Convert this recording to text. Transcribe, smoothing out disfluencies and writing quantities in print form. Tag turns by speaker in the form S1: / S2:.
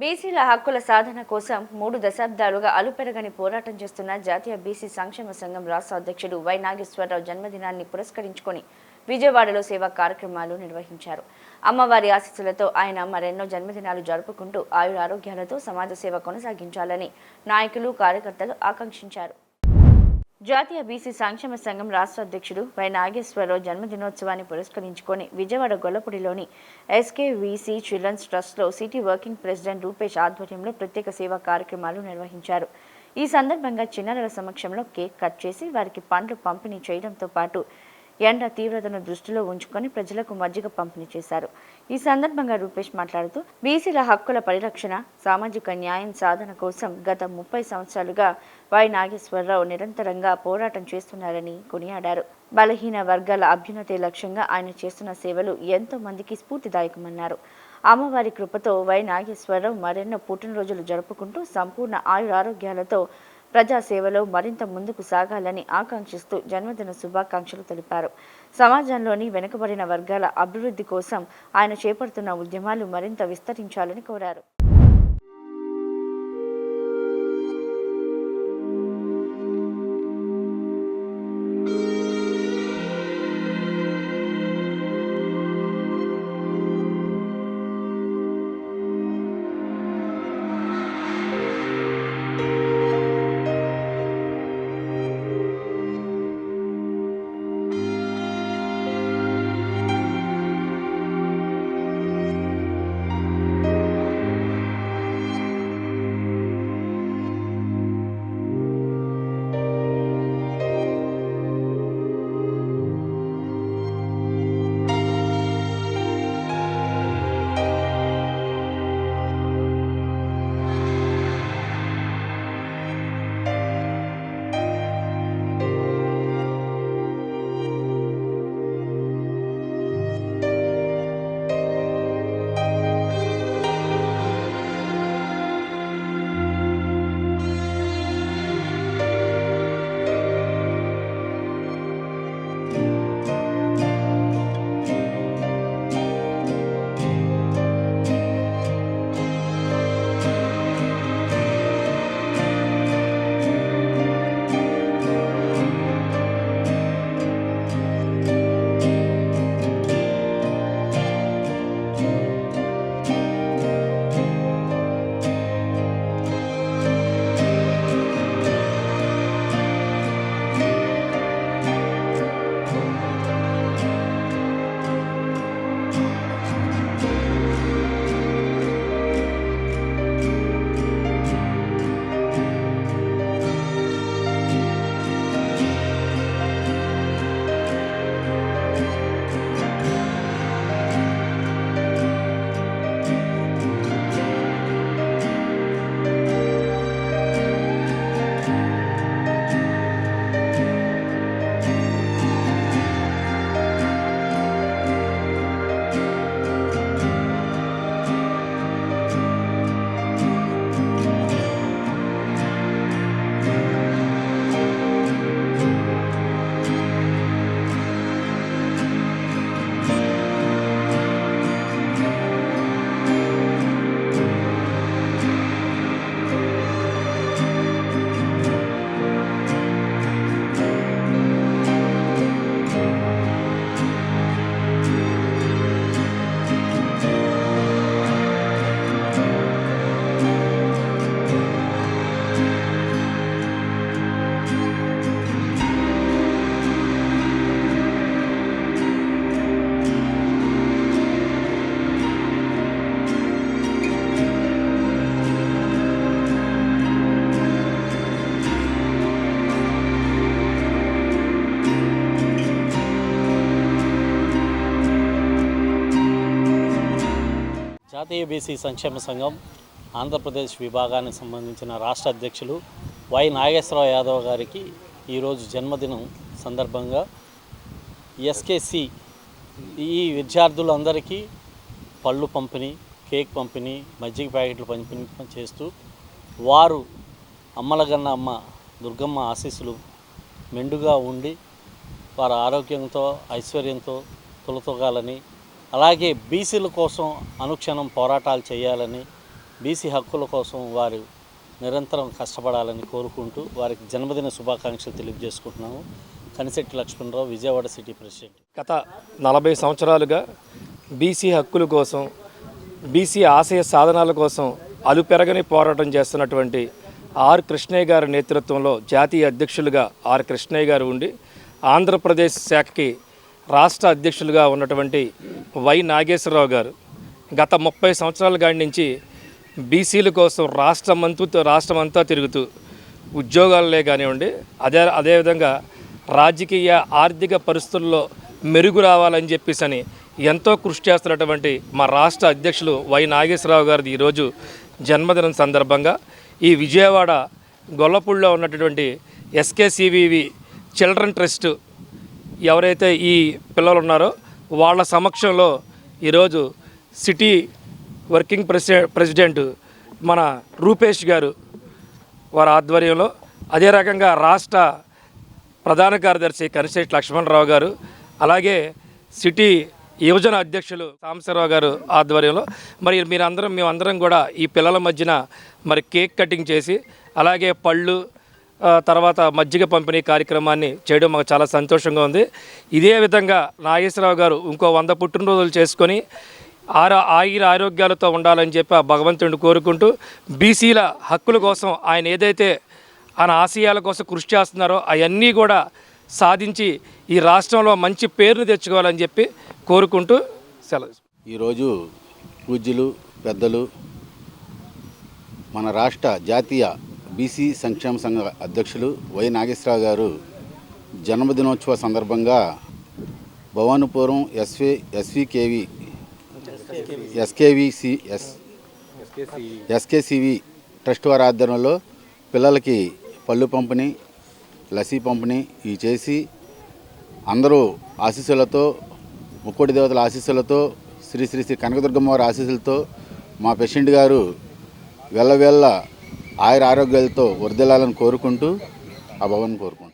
S1: బీసీల హక్కుల సాధన కోసం 3 దశాబ్దాలుగా అలుపెరగని పోరాటం చేస్తున్న జాతీయ బీసీ సంక్షేమ సంఘం రాష్ట్ర అధ్యక్షుడు వై నాగేశ్వరరావు జన్మదినాన్ని పురస్కరించుకొని విజయవాడలో సేవా కార్యక్రమాలు నిర్వహించారు. అమ్మవారి ఆశీస్సులతో ఆయన మరెన్నో జన్మదినాలు జరుపుకుంటూ ఆయురారోగ్యాలతో సమాజ సేవ కొనసాగించాలని నాయకులు, కార్యకర్తలు ఆకాంక్షించారు. జాతీయ బీసీ సంక్షేమ సంఘం రాష్ట్ర అధ్యక్షుడు వై నాగేశ్వరరావు జన్మదినోత్సవాన్ని పురస్కరించుకొని విజయవాడ గొల్లపూడిలోని ఎస్కేవీసీ చిల్డ్రన్స్ ట్రస్ట్లో సిటీ వర్కింగ్ ప్రెసిడెంట్ రూపేష్ ఆధ్వర్యంలో ప్రత్యేక సేవా కార్యక్రమాలు నిర్వహించారు. ఈ సందర్భంగా చిన్నారుల సమక్షంలో కేక్ కట్ చేసి వారికి పండ్లు పంపిణీ చేయడంతో పాటు ఎండ తీవ్రతను దృష్టిలో ఉంచుకొని ప్రజలకు మజ్జిగ పంపిణీ చేశారు. ఈ సందర్భంగా రూపేష్ మాట్లాడుతూ బీసీల హక్కుల పరిరక్షణ, సామాజిక న్యాయం సాధన కోసం గత 30 సంవత్సరాలుగా వై నాగేశ్వరరావు నిరంతరంగా పోరాటం చేస్తున్నారని కొనియాడారు. బలహీన వర్గాల అభ్యున్నతే లక్ష్యంగా ఆయన చేస్తున్న సేవలు ఎంతో మందికి స్ఫూర్తిదాయకమన్నారు. అమ్మవారి కృపతో వై నాగేశ్వరరావు మరెన్నో పుట్టినరోజులు జరుపుకుంటూ సంపూర్ణ ఆయురారోగ్యాలతో ప్రజాసేవలో మరింత ముందుకు సాగాలని ఆకాంక్షిస్తూ జన్మదిన శుభాకాంక్షలు తెలిపారు. సమాజంలోని వెనుకబడిన వర్గాల అభివృద్ధి కోసం ఆయన చేపడుతున్న ఉద్యమాలు మరింత విస్తరించాలని కోరారు.
S2: జాతీయ బీసీ సంక్షేమ సంఘం ఆంధ్రప్రదేశ్ విభాగానికి సంబంధించిన రాష్ట్ర అధ్యక్షులు వై నాగేశ్వరరావు యాదవ్ గారికి ఈరోజు జన్మదినం సందర్భంగా ఎస్కేసి ఈ విద్యార్థులందరికీ పళ్ళు పంపిణీ, కేక్ పంపిణీ, మజ్జిగ ప్యాకెట్లు పంపిణీ చేస్తూ వారు అమ్మలగన్న అమ్మ దుర్గమ్మ ఆశీస్సులు మెండుగా ఉండి వారి ఆరోగ్యంతో ఐశ్వర్యంతో తొలతొగాలని, అలాగే బీసీల కోసం అనుక్షణం పోరాటాలు చేయాలని బీసీ హక్కుల కోసం వారు నిరంతరం కష్టపడాలని కోరుకుంటూ వారికి జన్మదిన శుభాకాంక్షలు తెలియజేసుకుంటున్నాము. Kanisetti Lakshmana Rao, Vijayawada city president.
S3: గత 40 సంవత్సరాలుగా బీసీ హక్కుల కోసం, బీసీ ఆశయ సాధనాల కోసం అలుపెరగని పోరాటం చేస్తున్నటువంటి ఆర్ కృష్ణయ్య గారి నేతృత్వంలో జాతీయ అధ్యక్షులుగా ఆర్ కృష్ణయ్య గారు ఉండి, ఆంధ్రప్రదేశ్ శాఖకి రాష్ట్ర అధ్యక్షులుగా ఉన్నటువంటి వై నాగేశ్వరరావు గారు గత 30 సంవత్సరాల కాడి నుంచి బీసీల కోసం రాష్ట్రమంతా తిరుగుతూ ఉద్యోగాలే కానివ్వండి, అదేవిధంగా రాజకీయ ఆర్థిక పరిస్థితుల్లో మెరుగు రావాలని చెప్పేసి ఎంతో కృషి చేస్తున్నటువంటి మా రాష్ట్ర అధ్యక్షులు వై నాగేశ్వరరావు గారిది ఈరోజు జన్మదినం సందర్భంగా ఈ విజయవాడ గొల్లపూడిలో ఉన్నటువంటి ఎస్కేసివివి చిల్డ్రన్ ట్రస్ట్ ఎవరైతే ఈ పిల్లలు ఉన్నారో వాళ్ళ సమక్షంలో ఈరోజు సిటీ వర్కింగ్ ప్రెసిడెంట్ మన రూపేష్ గారు వారి ఆధ్వర్యంలో, అదే రకంగా రాష్ట్ర ప్రధాన కార్యదర్శి కనిశెట్టి లక్ష్మణరావు గారు, అలాగే సిటీ యువజన అధ్యక్షులు సాంబశివరావు గారు ఆధ్వర్యంలో మరి మేమందరం కూడా ఈ పిల్లల మధ్యన మరి కేక్ కటింగ్ చేసి, అలాగే పళ్ళు, తర్వాత మజ్జిగ పంపిణీ కార్యక్రమాన్ని చేయడం మాకు చాలా సంతోషంగా ఉంది. ఇదే విధంగా నాగేశ్వరరావు గారు ఇంకో 100 పుట్టినరోజులు చేసుకొని ఆరోగ్యాలతో ఉండాలని చెప్పి ఆ భగవంతుడిని కోరుకుంటూ, బీసీల హక్కుల కోసం ఆయన ఏదైతే ఆయన ఆశయాల కోసం కృషి చేస్తున్నారో అవన్నీ కూడా సాధించి ఈ రాష్ట్రంలో మంచి పేరును తెచ్చుకోవాలని చెప్పి కోరుకుంటూ సెలవు.
S4: ఈరోజు పూజ్యులు పెద్దలు మన రాష్ట్ర జాతీయ బీసీ సంక్షేమ సంఘ అధ్యక్షులు వై నాగేశ్వరరావు గారు జన్మదినోత్సవ సందర్భంగా భవానుపురం ఎస్కేసివి ట్రస్ట్ వారి ఆధ్వర్యంలో పిల్లలకి పళ్ళు పంపిణీ, లస్సీ పంపిణీ ఇవి చేసి అందరూ ఆశీస్సులతో, ముక్కోటి దేవతల ఆశీస్సులతో, శ్రీ శ్రీ శ్రీ కనకదుర్గమ్మ వారి ఆశీస్సులతో మా ప్రెసిడెంట్ గారు వెళ్ళ ఆయుర ఆరోగ్యాలతో వర్ధిల్లాలని కోరుకుంటూ ఆ భవన్ కోరుకుంటున్నాను.